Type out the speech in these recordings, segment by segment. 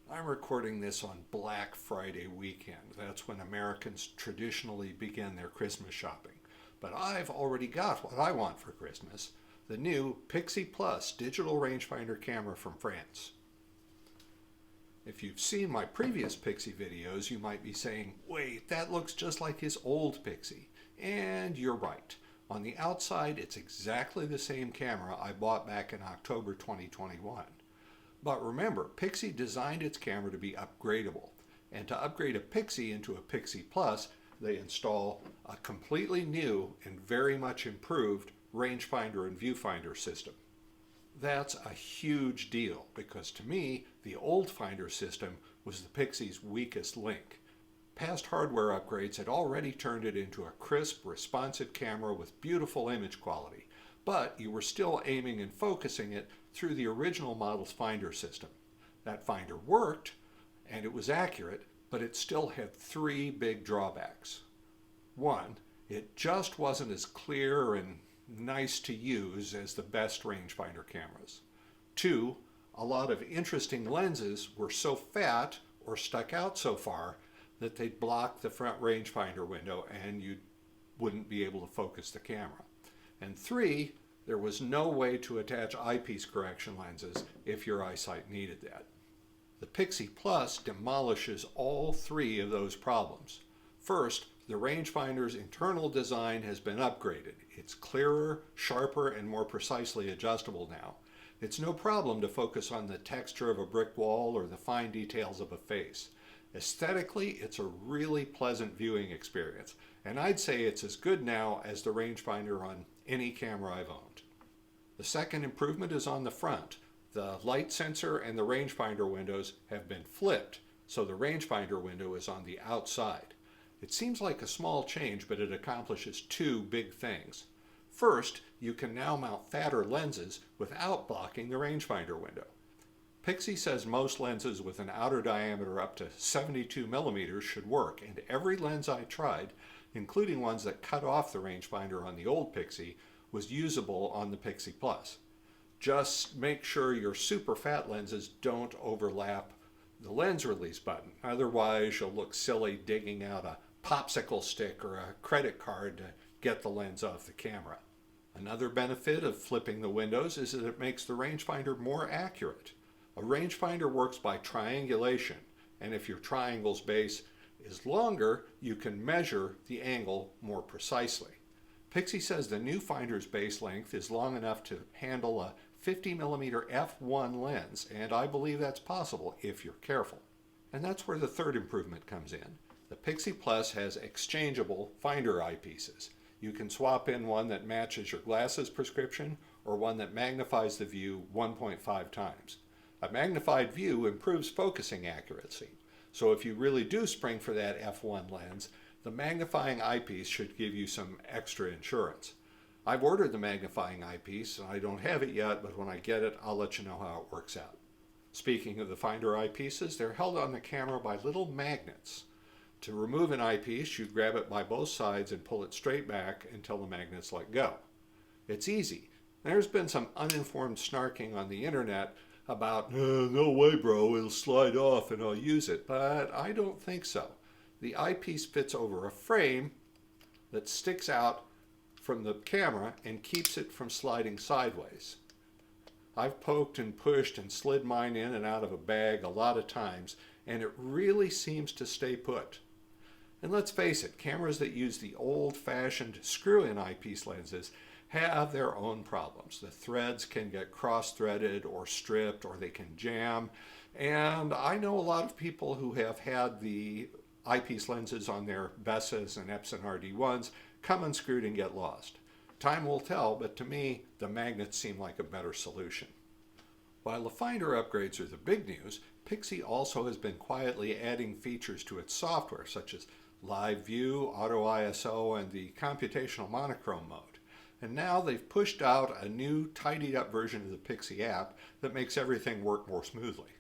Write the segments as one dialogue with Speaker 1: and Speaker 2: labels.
Speaker 1: I'm recording this on Black Friday weekend. That's when Americans traditionally begin their Christmas shopping. But I've already got what I want for Christmas, the new Pixii Plus digital rangefinder camera from France. If you've seen my previous Pixii videos, you might be saying, wait, that looks just like his old Pixii. And you're right. On the outside, it's exactly the same camera I bought back in October 2021. But remember, Pixii designed its camera to be upgradable. And to upgrade a Pixii into a Pixii Plus, they install a completely new and very much improved rangefinder and viewfinder system. That's a huge deal because to me, the old finder system was the Pixii's weakest link. Past hardware upgrades had already turned it into a crisp, responsive camera with beautiful image quality, but you were still aiming and focusing it through the original model's finder system. That finder worked, and it was accurate, but it still had three big drawbacks. One, it just wasn't as clear and nice to use as the best rangefinder cameras. Two, a lot of interesting lenses were so fat or stuck out so far that they'd block the front rangefinder window and you wouldn't be able to focus the camera. And three, there was no way to attach eyepiece correction lenses if your eyesight needed that. The Pixii Plus demolishes all three of those problems. First, the rangefinder's internal design has been upgraded. It's clearer, sharper, and more precisely adjustable now. It's no problem to focus on the texture of a brick wall or the fine details of a face. Aesthetically, it's a really pleasant viewing experience, and I'd say it's as good now as the rangefinder on any camera I've owned. The second improvement is on the front. The light sensor and the rangefinder windows have been flipped, so the rangefinder window is on the outside. It seems like a small change, but it accomplishes two big things. First, you can now mount fatter lenses without blocking the rangefinder window. Pixii says most lenses with an outer diameter up to 72 millimeters should work, and every lens I tried, including ones that cut off the rangefinder on the old Pixii, was usable on the Pixii Plus. Just make sure your super fat lenses don't overlap the lens release button. Otherwise, you'll look silly digging out a popsicle stick or a credit card to get the lens off the camera. Another benefit of flipping the windows is that it makes the rangefinder more accurate. A rangefinder works by triangulation, and if your triangle's base is longer, you can measure the angle more precisely. Pixii says the new finder's base length is long enough to handle a 50 millimeter f1 lens, and I believe that's possible if you're careful. And that's where the third improvement comes in. The Pixii Plus has exchangeable finder eyepieces. You can swap in one that matches your glasses prescription or one that magnifies the view 1.5 times. A magnified view improves focusing accuracy, so if you really do spring for that f1 lens, the magnifying eyepiece should give you some extra insurance. I've ordered the magnifying eyepiece. I don't have it yet, but when I get it, I'll let you know how it works out. Speaking of the finder eyepieces, they're held on the camera by little magnets. To remove an eyepiece, you grab it by both sides and pull it straight back until the magnets let go. It's easy. There's been some uninformed snarking on the internet about, no way bro, it'll slide off and I'll use it, but I don't think so. The eyepiece fits over a frame that sticks out from the camera and keeps it from sliding sideways. I've poked and pushed and slid mine in and out of a bag a lot of times, and it really seems to stay put. And let's face it, cameras that use the old-fashioned screw-in eyepiece lenses have their own problems. The threads can get cross-threaded or stripped, or they can jam. And I know a lot of people who have had the eyepiece lenses on their Bessas and Epson RD1s come unscrewed and get lost. Time will tell, but to me, the magnets seem like a better solution. While the finder upgrades are the big news, Pixii also has been quietly adding features to its software, such as Live View, Auto ISO, and the computational monochrome mode. And now they've pushed out a new, tidied up version of the Pixii app that makes everything work more smoothly.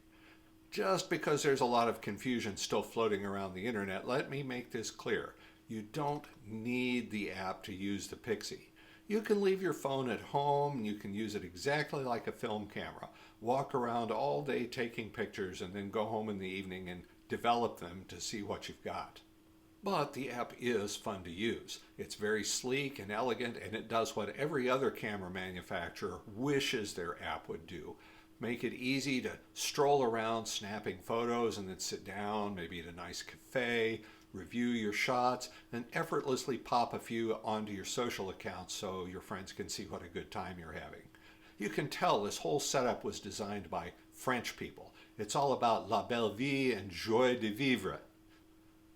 Speaker 1: Just because there's a lot of confusion still floating around the internet, let me make this clear. You don't need the app to use the Pixii. You can leave your phone at home and you can use it exactly like a film camera. Walk around all day taking pictures and then go home in the evening and develop them to see what you've got. But the app is fun to use. It's very sleek and elegant, and it does what every other camera manufacturer wishes their app would do. Make it easy to stroll around snapping photos and then sit down, maybe at a nice cafe, review your shots, and effortlessly pop a few onto your social accounts so your friends can see what a good time you're having. You can tell this whole setup was designed by French people. It's all about la belle vie and joie de vivre.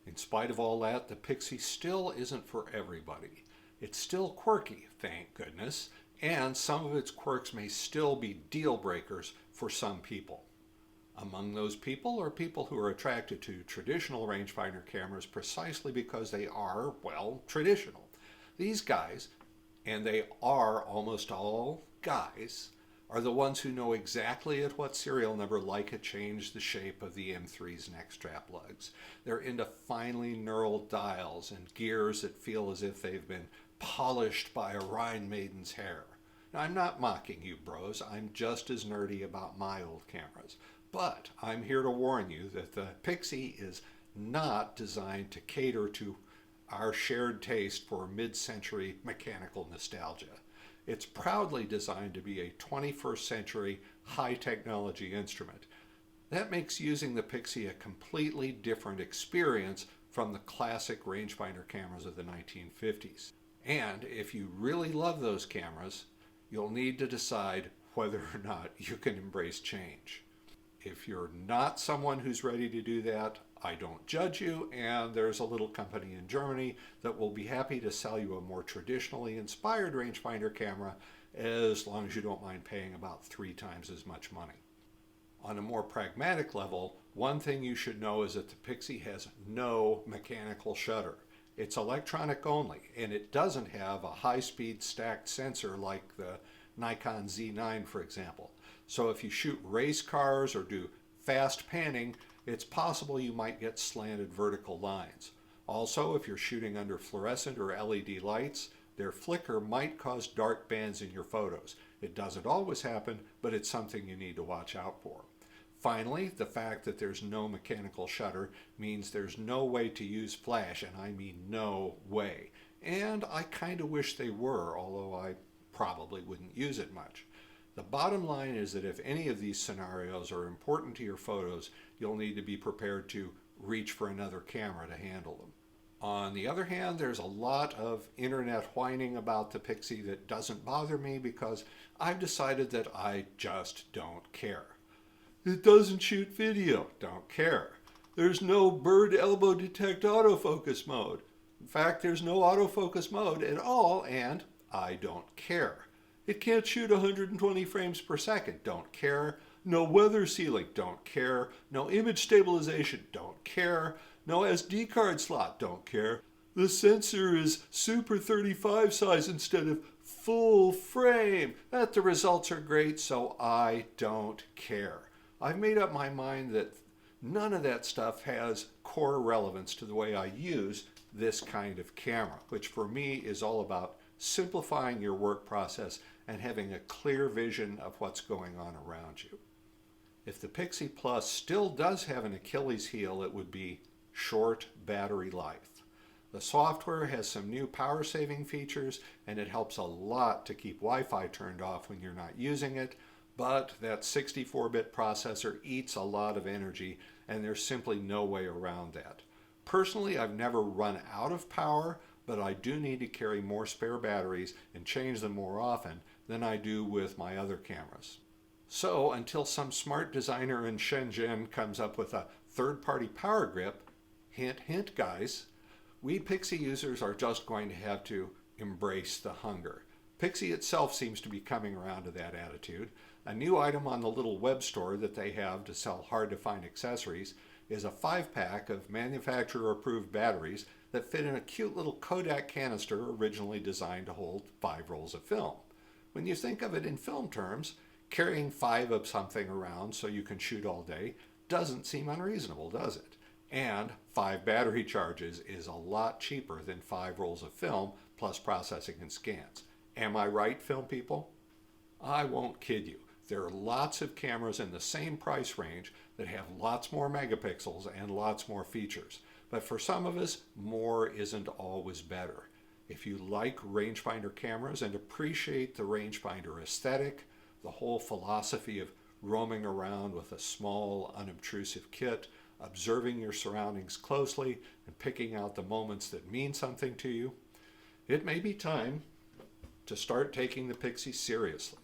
Speaker 1: In spite of all that, the Pixii still isn't for everybody. It's still quirky, thank goodness, and some of its quirks may still be deal breakers for some people. Among those people are people who are attracted to traditional rangefinder cameras precisely because they are, well, traditional. These guys, and they are almost all guys, are the ones who know exactly at what serial number Leica changed the shape of the M3's neck strap lugs. They're into finely knurled dials and gears that feel as if they've been polished by a Rhine maiden's hair. Now, I'm not mocking you bros, I'm just as nerdy about my old cameras. But I'm here to warn you that the Pixii is not designed to cater to our shared taste for mid-century mechanical nostalgia. It's proudly designed to be a 21st century high-technology instrument. That makes using the Pixii a completely different experience from the classic rangefinder cameras of the 1950s. And if you really love those cameras, you'll need to decide whether or not you can embrace change. If you're not someone who's ready to do that, I don't judge you, and there's a little company in Germany that will be happy to sell you a more traditionally inspired rangefinder camera as long as you don't mind paying about 3 times as much money. On a more pragmatic level, one thing you should know is that the Pixii has no mechanical shutter. It's electronic only, and it doesn't have a high-speed stacked sensor like the Nikon Z9, for example. So if you shoot race cars or do fast panning, it's possible you might get slanted vertical lines. Also, if you're shooting under fluorescent or LED lights, their flicker might cause dark bands in your photos. It doesn't always happen, but it's something you need to watch out for. Finally, the fact that there's no mechanical shutter means there's no way to use flash, and I mean no way. And I kind of wish they were, although I probably wouldn't use it much. The bottom line is that if any of these scenarios are important to your photos, you'll need to be prepared to reach for another camera to handle them. On the other hand, there's a lot of internet whining about the Pixii that doesn't bother me because I've decided that I just don't care. It doesn't shoot video, don't care. There's no bird elbow detect autofocus mode. In fact, there's no autofocus mode at all, and I don't care. It can't shoot 120 frames per second, don't care. No weather sealing, don't care. No image stabilization, don't care. No SD card slot, don't care. The sensor is Super 35 size instead of full frame. That the results are great, so I don't care. I've made up my mind that none of that stuff has core relevance to the way I use this kind of camera, which for me is all about simplifying your work process and having a clear vision of what's going on around you. If the Pixii Plus still does have an Achilles heel, it would be short battery life. The software has some new power saving features, and it helps a lot to keep Wi-Fi turned off when you're not using it, but that 64-bit processor eats a lot of energy, and there's simply no way around that. Personally, I've never run out of power, but I do need to carry more spare batteries and change them more often than I do with my other cameras. So until some smart designer in Shenzhen comes up with a third-party power grip, hint, hint guys, we Pixii users are just going to have to embrace the hunger. Pixii itself seems to be coming around to that attitude. A new item on the little web store that they have to sell hard-to-find accessories is a 5-pack of manufacturer-approved batteries that fit in a cute little Kodak canister originally designed to hold 5 rolls of film. When you think of it in film terms, carrying 5 of something around so you can shoot all day doesn't seem unreasonable, does it? And 5 battery charges is a lot cheaper than 5 rolls of film plus processing and scans. Am I right, film people? I won't kid you. There are lots of cameras in the same price range that have lots more megapixels and lots more features. But for some of us, more isn't always better. If you like rangefinder cameras and appreciate the rangefinder aesthetic, the whole philosophy of roaming around with a small, unobtrusive kit, observing your surroundings closely, and picking out the moments that mean something to you, it may be time to start taking the Pixii seriously.